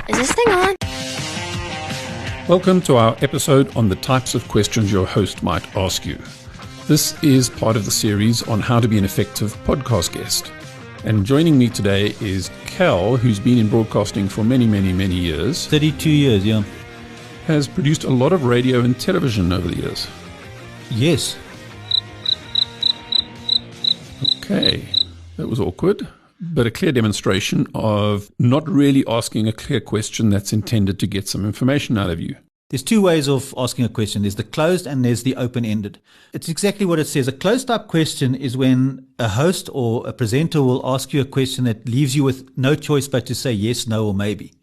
Is this thing on? Welcome to our episode on the types of questions your host might ask you. This is part of the series on how to be an effective podcast guest. And joining me today is Cal, who's been in broadcasting for many years. 32 years, yeah. Has produced a lot of radio and television over the years. Yes. Okay, that was awkward, but a clear demonstration of not really asking a clear question that's intended to get some information out of you. There's two ways of asking a question. There's the closed and there's the open-ended. It's exactly what it says. A closed-type question is when a host or a presenter will ask you a question that leaves you with no choice but to say yes, no, or maybe.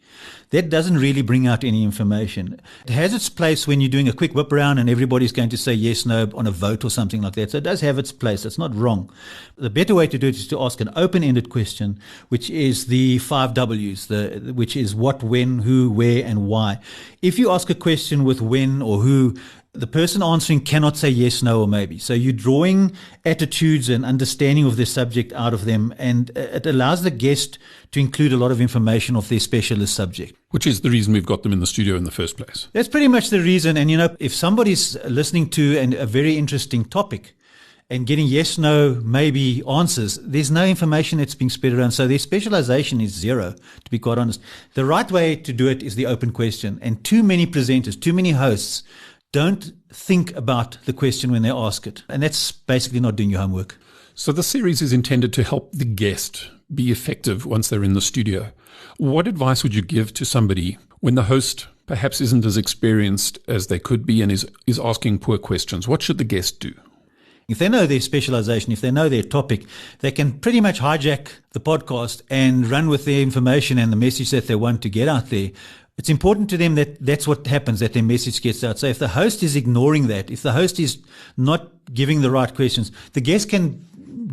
That doesn't really bring out any information. It has its place when you're doing a quick whip around and everybody's going to say yes, no on a vote or something like that. So it does have its place. It's not wrong. The better way to do it is to ask an open-ended question, which is the 5 W's, which is what, when, who, where, and why. If you ask a question with when or who, the person answering cannot say yes, no, or maybe. So you're drawing attitudes and understanding of the subject out of them, and it allows the guest to include a lot of information of their specialist subject. Which is the reason we've got them in the studio in the first place. That's pretty much the reason. And, if somebody's listening to a very interesting topic and getting yes, no, maybe answers, there's no information that's being spread around. So their specialization is zero, to be quite honest. The right way to do it is the open question. And too many presenters, too many hosts don't think about the question when they ask it. And that's basically not doing your homework. So the series is intended to help the guest be effective once they're in the studio. What advice would you give to somebody when the host perhaps isn't as experienced as they could be and is asking poor questions? What should the guest do? If they know their specialization, if they know their topic, they can pretty much hijack the podcast and run with their information and the message that they want to get out there. It's important to them that that's what happens, that their message gets out. So if the host is ignoring that, if the host is not giving the right questions, the guest can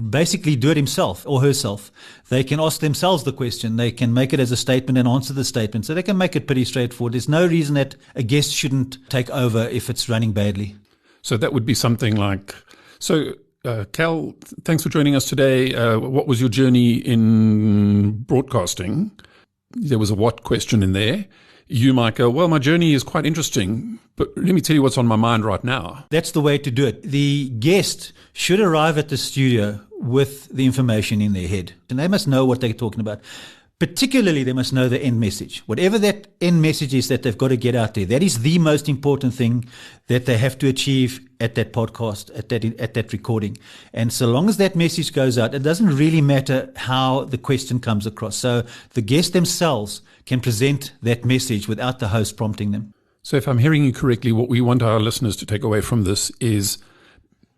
basically do it himself or herself. They can ask themselves the question. They can make it as a statement and answer the statement. So they can make it pretty straightforward. There's no reason that a guest shouldn't take over if it's running badly. So that would be something like, Cal, thanks for joining us today. What was your journey in broadcasting? There was a what question in there. You might go, well, my journey is quite interesting, but let me tell you what's on my mind right now. That's the way to do it. The guest should arrive at the studio with the information in their head, and they must know what they're talking about. Particularly, they must know the end message. Whatever that end message is that they've got to get out there, that is the most important thing that they have to achieve at that podcast, at that recording. And so long as that message goes out, it doesn't really matter how the question comes across. So the guests themselves can present that message without the host prompting them. So if I'm hearing you correctly, what we want our listeners to take away from this is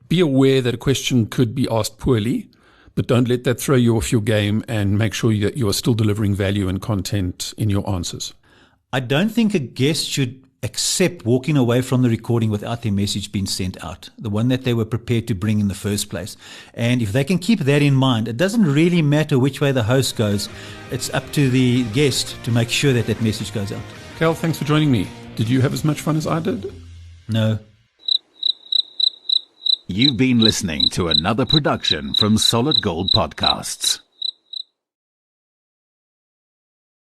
be aware that a question could be asked poorly, but don't let that throw you off your game, and make sure that you are still delivering value and content in your answers. I don't think a guest should accept walking away from the recording without their message being sent out, the one that they were prepared to bring in the first place. And if they can keep that in mind, it doesn't really matter which way the host goes. It's up to the guest to make sure that that message goes out. Cal, thanks for joining me. Did you have as much fun as I did? No. You've been listening to another production from Solid Gold Podcasts.